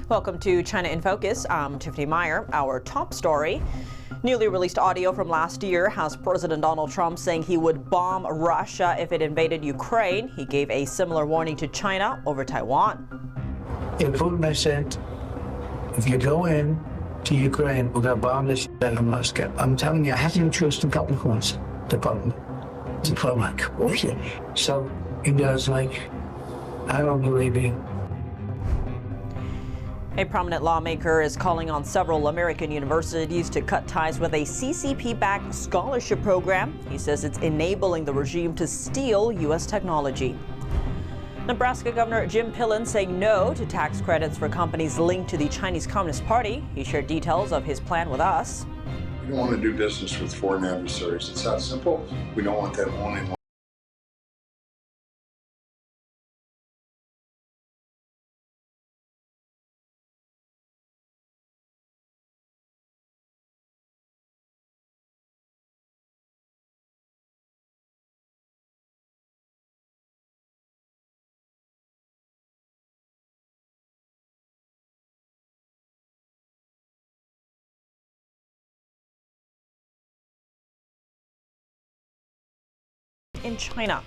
Welcome to China in Focus. I'm Tiffany Meyer. Our top story. Newly released audio from last year has President Donald Trump saying he would bomb Russia if it invaded Ukraine. He gave a similar warning to China over Taiwan. In Putin I said, if you go in to Ukraine, we're going to bomb this shit out of Moscow. I'm telling you, I haven't chosen a couple of ones. The problem. Bullshit. So he goes like, I don't believe you. A prominent lawmaker is calling on several American universities to cut ties with a CCP-backed scholarship program. He says it's enabling the regime to steal U.S. technology. Nebraska Governor Jim Pillen saying no to tax credits for companies linked to the Chinese Communist Party. He shared details of his plan with us. We don't want to do business with foreign adversaries. It's that simple. We don't want them owning. In China.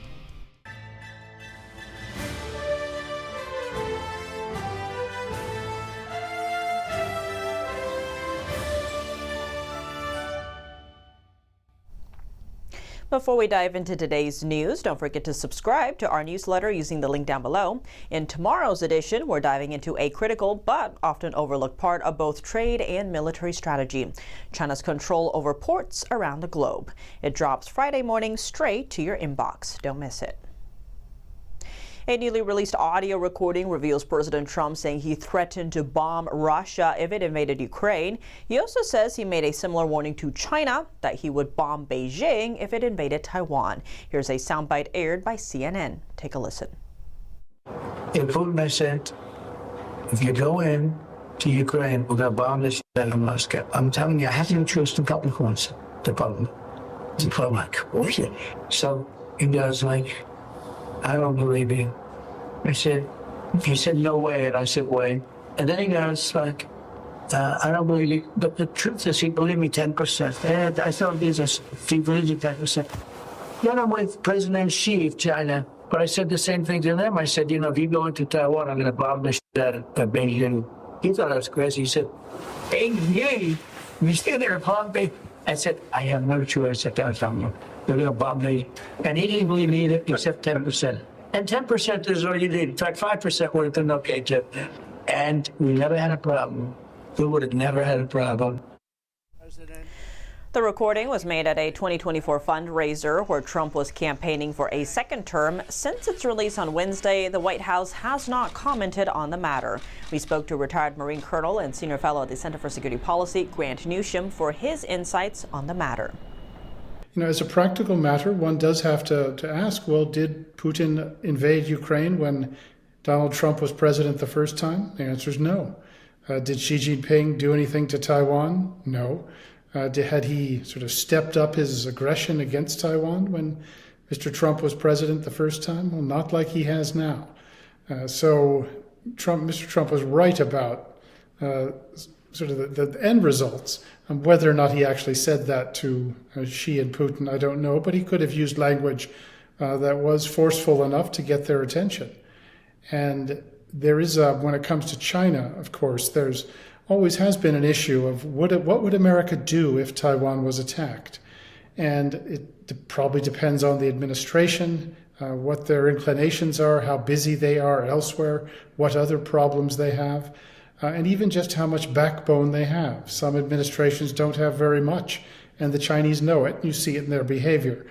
Before we dive into today's news, don't forget to subscribe to our newsletter using the link down below. In tomorrow's edition, we're diving into a critical but often overlooked part of both trade and military strategy: China's control over ports around the globe. It drops Friday morning straight to your inbox. Don't miss it. A newly released audio recording reveals President Trump saying he threatened to bomb Russia if it invaded Ukraine. He also says he made a similar warning to China that he would bomb Beijing if it invaded Taiwan. Here's a soundbite aired by CNN. Take a listen. In Putin I said, if you go in to Ukraine, we're going to bomb this shit out of Moscow. I'm telling you, I haven't chosen a couple of ones. The problem. Bullshit. So he goes like, I don't believe you. I said, he said, no way. And I said, wait. And then he goes like, I don't believe you. But the truth is, he believed me 10%. And I thought business, he believes you 10%. Then I'm with President Xi of China. But I said the same thing to them. I said, if you go into Taiwan, I'm going to bomb the shit out of Beijing. He thought I was crazy. He said, Beijing? You still there, Beijing? I said, I have no choice. I can't tell you. They're going to bomb me. And he didn't believe me either, except 10%. And 10% is all you need. In fact, 5% would have been okay too. And we never had a problem. We would have never had a problem. The recording was made at a 2024 fundraiser where Trump was campaigning for a second term. Since its release on Wednesday, the White House has not commented on the matter. We spoke to retired Marine Colonel and Senior Fellow at the Center for Security Policy, Grant Newsham, for his insights on the matter. As a practical matter, one does have to ask, well, did Putin invade Ukraine when Donald Trump was president the first time? The answer is no. Did Xi Jinping do anything to Taiwan? No. Had he sort of stepped up his aggression against Taiwan when Mr. Trump was president the first time? Well, not like he has now. So Mr. Trump was right about sort of the end results. Whether or not he actually said that to Xi and Putin, I don't know, but he could have used language that was forceful enough to get their attention. And there is, when it comes to China, of course, there's always has been an issue of what would America do if Taiwan was attacked? And it probably depends on the administration, what their inclinations are, how busy they are elsewhere, what other problems they have. And even just how much backbone they have. Some administrations don't have very much, and the Chinese know it. You see it in their behavior.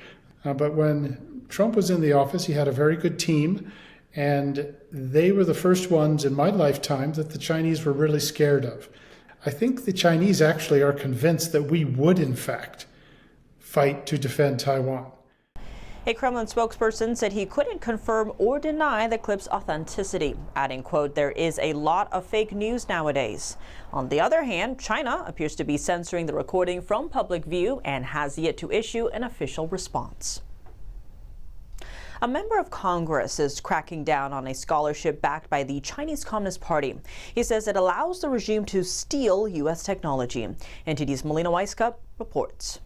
But when Trump was in the office, he had a very good team, and they were the first ones in my lifetime that the Chinese were really scared of. I think the Chinese actually are convinced that we would, in fact, fight to defend Taiwan. A Kremlin spokesperson said he couldn't confirm or deny the clip's authenticity, adding, quote, there is a lot of fake news nowadays. On the other hand, China appears to be censoring the recording from public view and has yet to issue an official response. A member of Congress is cracking down on a scholarship backed by the Chinese Communist Party. He says it allows the regime to steal U.S. technology. NTD's Melina Weiskup reports.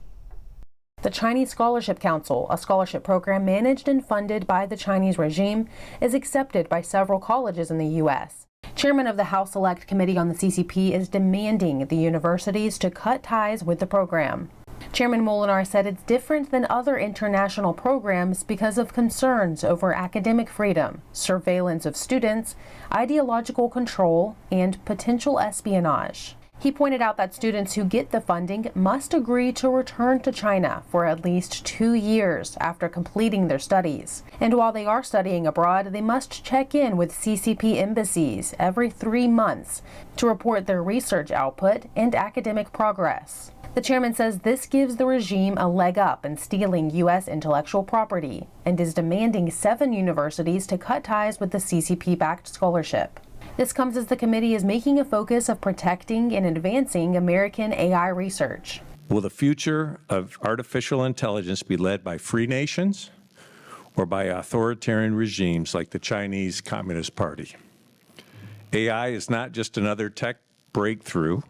The Chinese Scholarship Council, a scholarship program managed and funded by the Chinese regime, is accepted by several colleges in the U.S. Chairman of the House Select Committee on the CCP is demanding the universities to cut ties with the program. Chairman Molinar said it's different than other international programs because of concerns over academic freedom, surveillance of students, ideological control, and potential espionage. He pointed out that students who get the funding must agree to return to China for at least 2 years after completing their studies. And while they are studying abroad, they must check in with CCP embassies every 3 months to report their research output and academic progress. The chairman says this gives the regime a leg up in stealing U.S. intellectual property and is demanding 7 universities to cut ties with the CCP-backed scholarship. This comes as the committee is making a focus of protecting and advancing American AI research. Will the future of artificial intelligence be led by free nations or by authoritarian regimes like the Chinese Communist Party? AI is not just another tech breakthrough.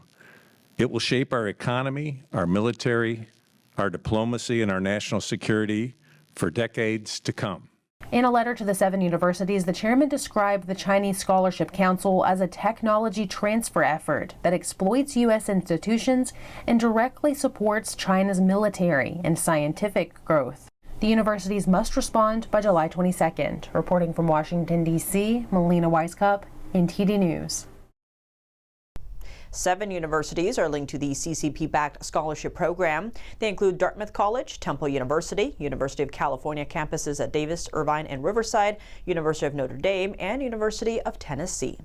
It will shape our economy, our military, our diplomacy, and our national security for decades to come. In a letter to the 7 universities, the chairman described the Chinese Scholarship Council as a technology transfer effort that exploits U.S. institutions and directly supports China's military and scientific growth. The universities must respond by July 22nd. Reporting from Washington, D.C., Melina Weiskup, NTD News. 7 universities are linked to the CCP-backed scholarship program. They include Dartmouth College, Temple University, University of California campuses at Davis, Irvine, and Riverside, University of Notre Dame, and University of Tennessee.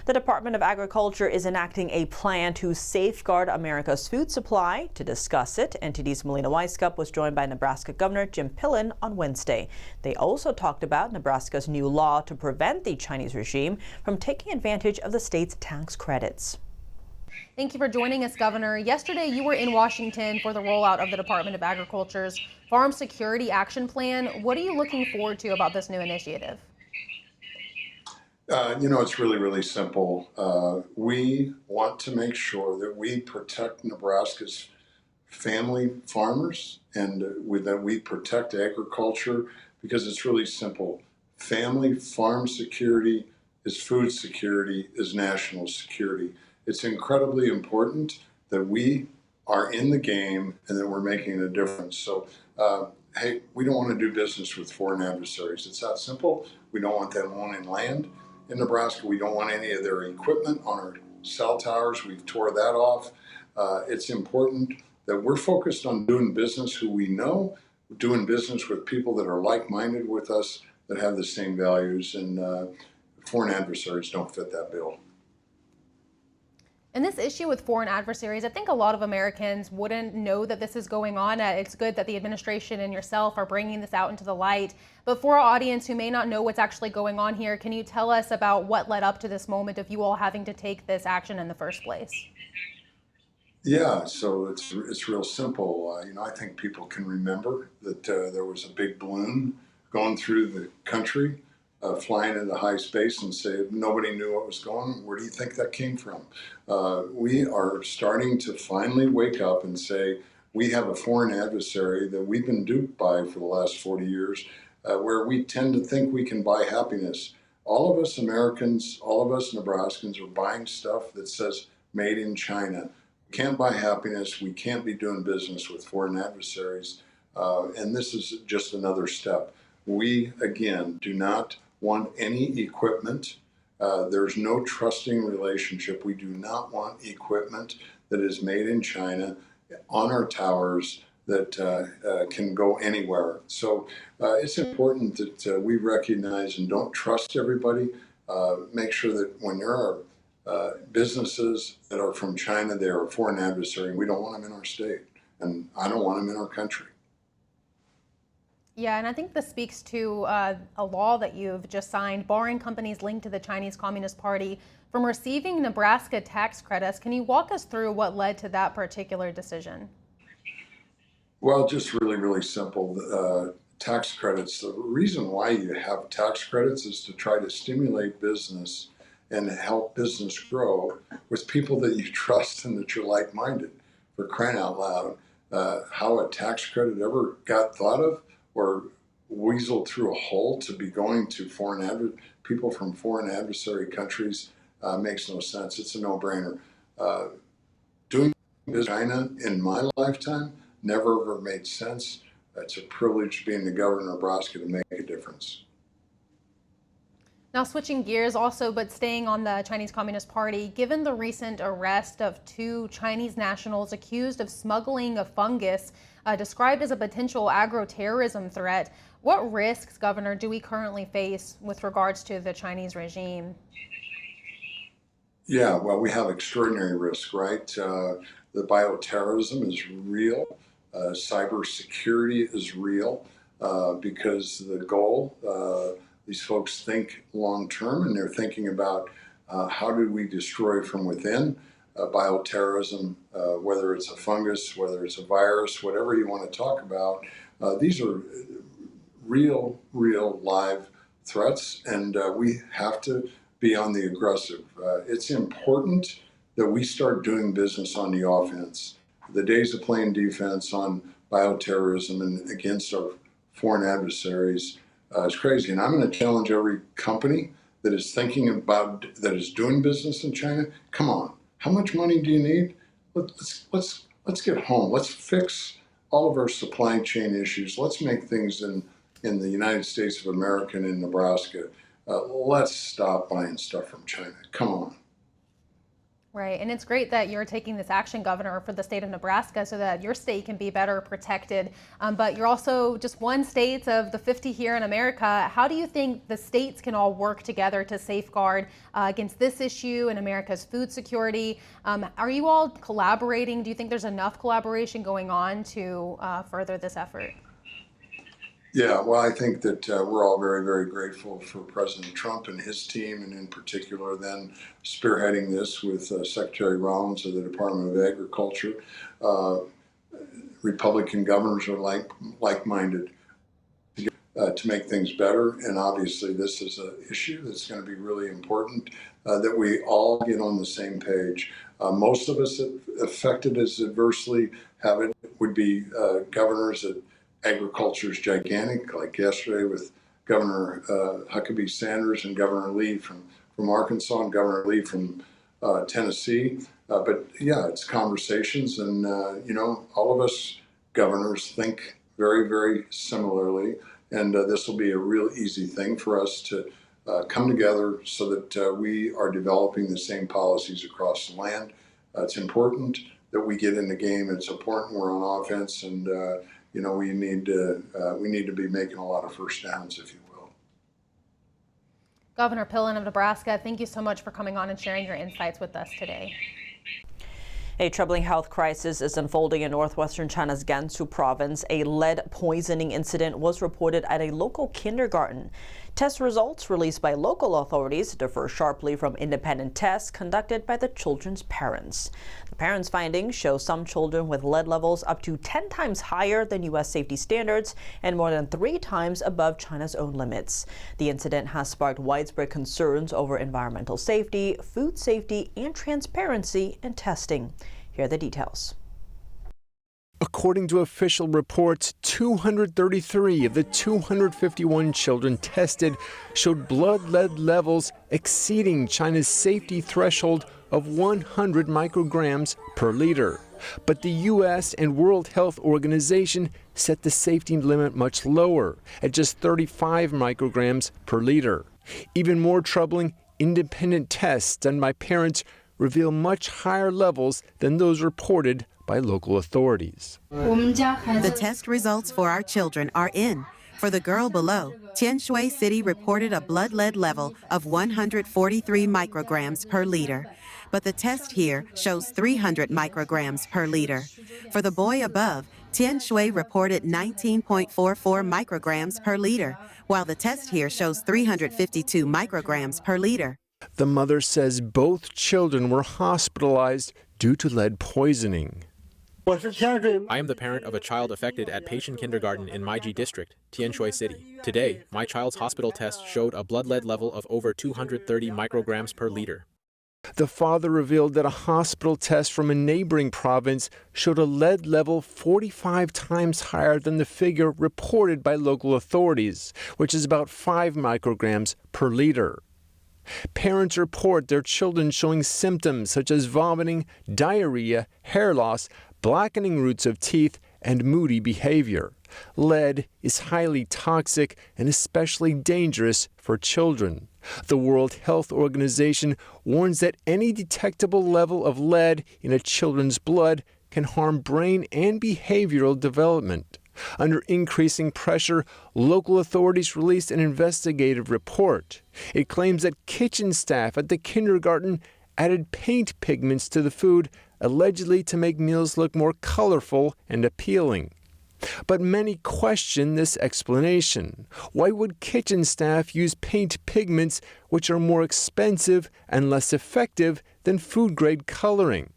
The Department of Agriculture is enacting a plan to safeguard America's food supply. To discuss it, NTD's Melina Weiskup was joined by Nebraska Governor Jim Pillen on Wednesday. They also talked about Nebraska's new law to prevent the Chinese regime from taking advantage of the state's tax credits. Thank you for joining us, Governor. Yesterday, you were in Washington for the rollout of the Department of Agriculture's Farm Security Action Plan. What are you looking forward to about this new initiative? It's really simple. We want to make sure that we protect Nebraska's family farmers and that we protect agriculture, because it's really simple. Family farm security is food security, is national security. It's incredibly important that we are in the game and that we're making a difference. So, hey, we don't want to do business with foreign adversaries. It's that simple. We don't want them owning land in Nebraska. We don't want any of their equipment on our cell towers. We've tore that off. It's important that we're focused on doing business who we know, doing business with people that are like-minded with us, that have the same values, and foreign adversaries don't fit that bill. And this issue with foreign adversaries, I think a lot of Americans wouldn't know that this is going on. It's good that the administration and yourself are bringing this out into the light. But for our audience who may not know what's actually going on here, can you tell us about what led up to this moment of you all having to take this action in the first place? Yeah, so it's real simple. I think people can remember that there was a big balloon going through the country, flying into high space, and say nobody knew what was going on. Where do you think that came from? We are starting to finally wake up and say we have a foreign adversary that we've been duped by for the last 40 years, where we tend to think we can buy happiness. All of us Americans, all of us Nebraskans are buying stuff that says made in China. We can't buy happiness. We can't be doing business with foreign adversaries. And this is just another step. We, again, do not want any equipment. There's no trusting relationship. We do not want equipment that is made in China on our towers that can go anywhere. So it's important that we recognize and don't trust everybody. Make sure that when there are businesses that are from China, they are a foreign adversary. We don't want them in our state, and I don't want them in our country. Yeah, and I think this speaks to a law that you've just signed, barring companies linked to the Chinese Communist Party from receiving Nebraska tax credits. Can you walk us through what led to that particular decision? Well, just really simple. tax credits. The reason why you have tax credits is to try to stimulate business and help business grow with people that you trust and that you're like-minded. For crying out loud, how a tax credit ever got thought of or weaseled through a hole to be going to people from foreign adversary countries makes no sense. It's a no-brainer. Doing business with China in my lifetime never ever made sense. It's a privilege being the governor of Nebraska to make a difference. Now switching gears also, but staying on the Chinese Communist Party, given the recent arrest of 2 Chinese nationals accused of smuggling a fungus described as a potential agro-terrorism threat, what risks, Governor, do we currently face with regards to the Chinese regime? Yeah, well, we have extraordinary risk, right? The bioterrorism is real. Cybersecurity is real because the goal, these folks think long term, and they're thinking about how do we destroy from within. Bioterrorism, whether it's a fungus, whether it's a virus, whatever you want to talk about, these are real live threats, and we have to be on the aggressive. It's important that we start doing business on the offense. The days of playing defense on bioterrorism and against our foreign adversaries is crazy. And I'm going to challenge every company that is that is doing business in China. Come on, how much money do you need? Let's get home. Let's fix all of our supply chain issues. Let's make things in the United States of America and in Nebraska. Let's stop buying stuff from China. Come on. Right, and it's great that you're taking this action, Governor, for the state of Nebraska so that your state can be better protected. But you're also just one state of the 50 here in America. How do you think the states can all work together to safeguard against this issue and America's food security? Are you all collaborating? Do you think there's enough collaboration going on to further this effort? Yeah, well, I think that we're all very grateful for President Trump and his team, and in particular then spearheading this with Secretary Rollins of the Department of Agriculture. Republican governors are like-minded to make things better, and obviously this is an issue that's going to be really important that we all get on the same page. Most of us affected as adversely would be governors that agriculture is gigantic, like yesterday with Governor Huckabee Sanders and Governor Lee from Arkansas and Governor Lee from Tennessee. But yeah, it's conversations, and all of us governors think very similarly, and this will be a real easy thing for us to come together so that we are developing the same policies across the land. It's important that we get in the game. It's important we're on offense, and we need to be making a lot of first downs, if you will. Governor Pillen of Nebraska, thank you so much for coming on and sharing your insights with us today. A troubling health crisis is unfolding in northwestern China's Gansu province. A lead poisoning incident was reported at a local kindergarten. Test results released by local authorities differ sharply from independent tests conducted by the children's parents. The parents' findings show some children with lead levels up to 10 times higher than U.S. safety standards and more than 3 times above China's own limits. The incident has sparked widespread concerns over environmental safety, food safety, and transparency in testing. Here are the details. According to official reports, 233 of the 251 children tested showed blood lead levels exceeding China's safety threshold of 100 micrograms per liter. But the U.S. and World Health Organization set the safety limit much lower, at just 35 micrograms per liter. Even more troubling, independent tests done by parents reveal much higher levels than those reported by local authorities. The test results for our children are in. For the girl below, Tianshui City reported a blood lead level of 143 micrograms per liter. But the test here shows 300 micrograms per liter. For the boy above, Tianshui reported 19.44 micrograms per liter, while the test here shows 352 micrograms per liter. The mother says both children were hospitalized due to lead poisoning. I am the parent of a child affected at Peichen Kindergarten in Maiji District, Tianshui City. Today, my child's hospital test showed a blood lead level of over 230 micrograms per liter. The father revealed that a hospital test from a neighboring province showed a lead level 45 times higher than the figure reported by local authorities, which is about 5 micrograms per liter. Parents report their children showing symptoms such as vomiting, diarrhea, hair loss, blackening roots of teeth, and moody behavior. Lead is highly toxic and especially dangerous for children. The World Health Organization warns that any detectable level of lead in a children's blood can harm brain and behavioral development. Under increasing pressure, local authorities released an investigative report. It claims that kitchen staff at the kindergarten added paint pigments to the food, allegedly to make meals look more colorful and appealing. But many question this explanation. Why would kitchen staff use paint pigments which are more expensive and less effective than food-grade coloring?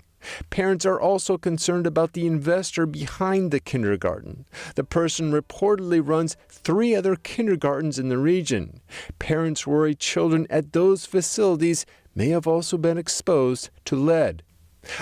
Parents are also concerned about the investor behind the kindergarten. The person reportedly runs 3 other kindergartens in the region. Parents worry children at those facilities may have also been exposed to lead.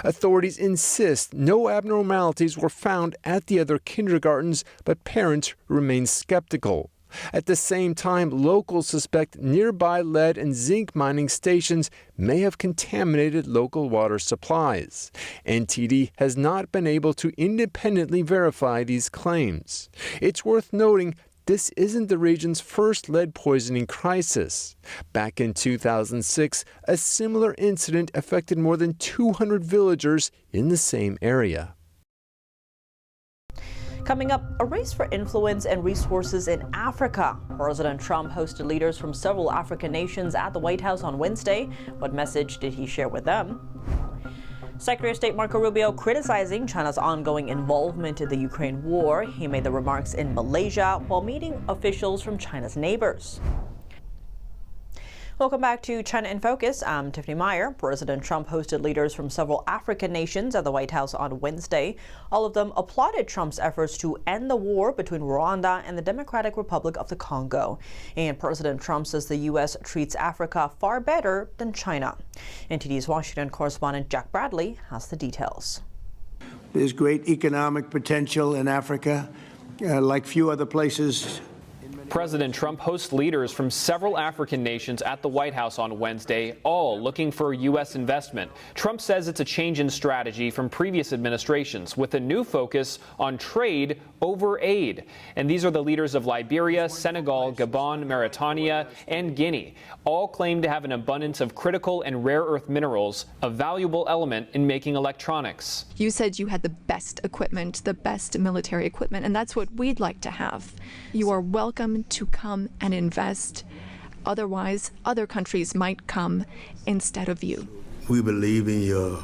Authorities insist no abnormalities were found at the other kindergartens, but parents remain skeptical. At the same time, locals suspect nearby lead and zinc mining stations may have contaminated local water supplies. NTD has not been able to independently verify these claims. It's worth noting this isn't the region's first lead poisoning crisis. Back in 2006, a similar incident affected more than 200 villagers in the same area. Coming up, a race for influence and resources in Africa. President Trump hosted leaders from several African nations at the White House on Wednesday. What message did he share with them? Secretary of State Marco Rubio criticizing China's ongoing involvement in the Ukraine war. He made the remarks in Malaysia while meeting officials from China's neighbors. Welcome back to China in Focus. I'm Tiffany Meyer. President Trump hosted leaders from several African nations at the White House on Wednesday. All of them applauded Trump's efforts to end the war between Rwanda and the Democratic Republic of the Congo. And President Trump says the U.S. treats Africa far better than China. NTD's Washington correspondent Jack Bradley has the details. There's great economic potential in Africa, like few other places. President Trump hosts leaders from several African nations at the White House on Wednesday, all looking for U.S. investment. Trump says it's a change in strategy from previous administrations, with a new focus on trade over aid. And these are the leaders of Liberia, Senegal, Gabon, Mauritania, and Guinea. All claim to have an abundance of critical and rare earth minerals, a valuable element in making electronics. You said you had the best equipment, the best military equipment, and that's what we'd like to have. You are welcome to come and invest. Otherwise, other countries might come instead of you. We believe in your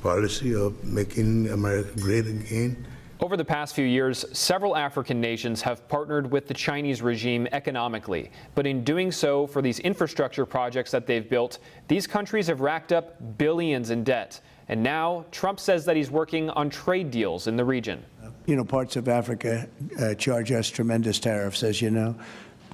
policy of making America great again. Over the past few years, several African nations have partnered with the Chinese regime economically. But in doing so, for these infrastructure projects that they've built, these countries have racked up billions in debt. And now Trump says that he's working on trade deals in the region. You know, parts of Africa charge us tremendous tariffs, as you know,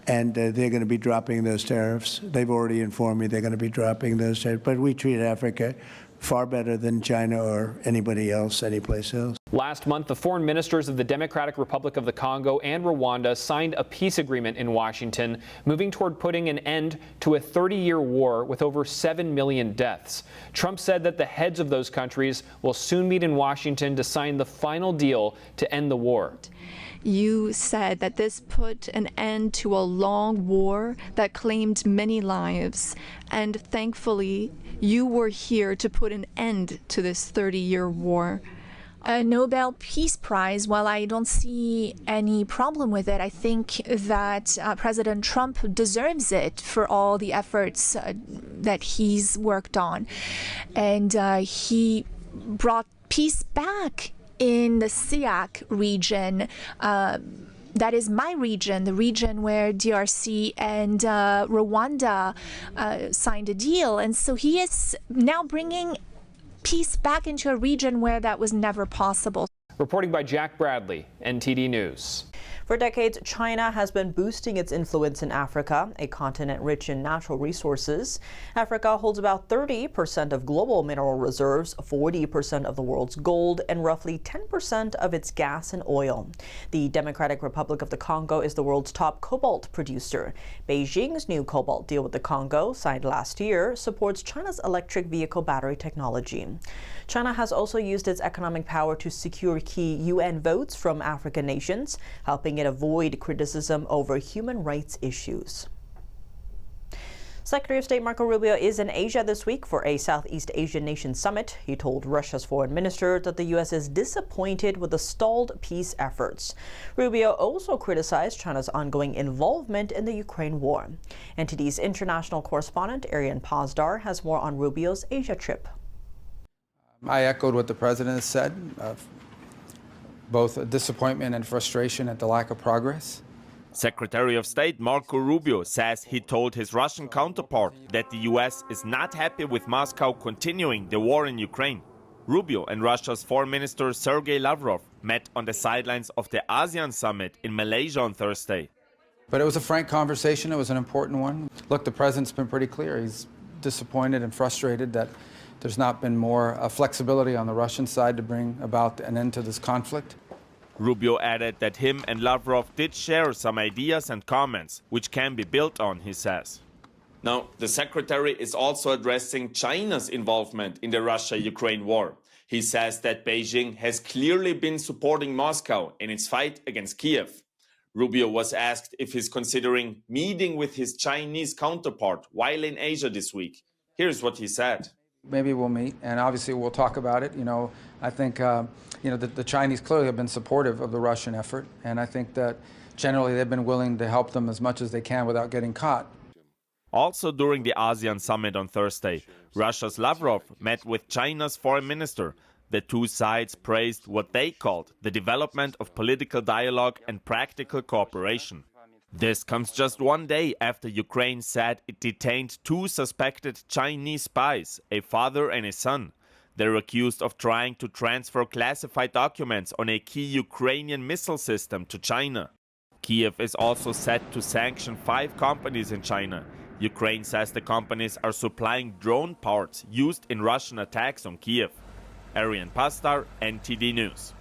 and they're going to be dropping those tariffs. They've already informed me they're going to be dropping those tariffs. But we treat Africa far better than China or anybody else, anyplace else. Last month, the foreign ministers of the Democratic Republic of the Congo and Rwanda signed a peace agreement in Washington, moving toward putting an end to a 30-year war with over 7 million deaths. Trump said that the heads of those countries will soon meet in Washington to sign the final deal to end the war. You said that this put an end to a long war that claimed many lives, and thankfully, you were here to put an end to this 30-year war. A Nobel Peace Prize, while I don't see any problem with it, I think that President Trump deserves it for all the efforts that he's worked on. And he brought peace back in the SEAC region. That is my region, the region where DRC and Rwanda signed a deal. And so he is now bringing peace back into a region where that was never possible. Reporting by Jack Bradley, NTD News. For decades, China has been boosting its influence in Africa, a continent rich in natural resources. Africa holds about 30% of global mineral reserves, 40% of the world's gold, and roughly 10% of its gas and oil. The Democratic Republic of the Congo is the world's top cobalt producer. Beijing's new cobalt deal with the Congo, signed last year, supports China's electric vehicle battery technology. China has also used its economic power to secure key UN votes from African nations, helping it avoid criticism over human rights issues. Secretary of State Marco Rubio is in Asia this week for a Southeast Asian nation summit. He told Russia's foreign minister that the U.S. is disappointed with the stalled peace efforts. Rubio also criticized China's ongoing involvement in the Ukraine war. NTD's international correspondent Arian Pazdar has more on Rubio's Asia trip. I echoed what the president has said, both disappointment and frustration at the lack of progress. Secretary of State Marco Rubio says he told his Russian counterpart that the U.S. is not happy with Moscow continuing the war in Ukraine. Rubio and Russia's Foreign Minister Sergei Lavrov met on the sidelines of the ASEAN summit in Malaysia on Thursday. But it was a frank conversation. It was an important one. Look, the president's been pretty clear. He's disappointed and frustrated that there's not been more flexibility on the Russian side to bring about an end to this conflict. Rubio added that him and Lavrov did share some ideas and comments, which can be built on, he says. Now, the secretary is also addressing China's involvement in the Russia-Ukraine war. He says that Beijing has clearly been supporting Moscow in its fight against Kiev. Rubio was asked if he's considering meeting with his Chinese counterpart while in Asia this week. Here's what he said. Maybe we'll meet, and obviously we'll talk about it. I think, the Chinese clearly have been supportive of the Russian effort, and I think that generally they've been willing to help them as much as they can without getting caught. Also during the ASEAN summit on Thursday, Russia's Lavrov met with China's foreign minister. The two sides praised what they called the development of political dialogue and practical cooperation. This comes just one day after Ukraine said it detained two suspected Chinese spies, a father and a son. They're accused of trying to transfer classified documents on a key Ukrainian missile system to China. Kiev is also set to sanction 5 companies in China. Ukraine says the companies are supplying drone parts used in Russian attacks on Kiev. Arian Pazdar, NTD News.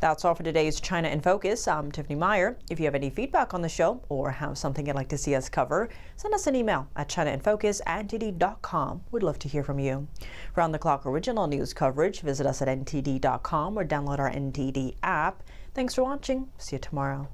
That's all for today's China in Focus. I'm Tiffany Meyer. If you have any feedback on the show or have something you'd like to see us cover, send us an email at chinainfocus@ntd.com. We'd love to hear from you. Round-the-clock original news coverage, visit us at ntd.com or download our NTD app. Thanks for watching. See you tomorrow.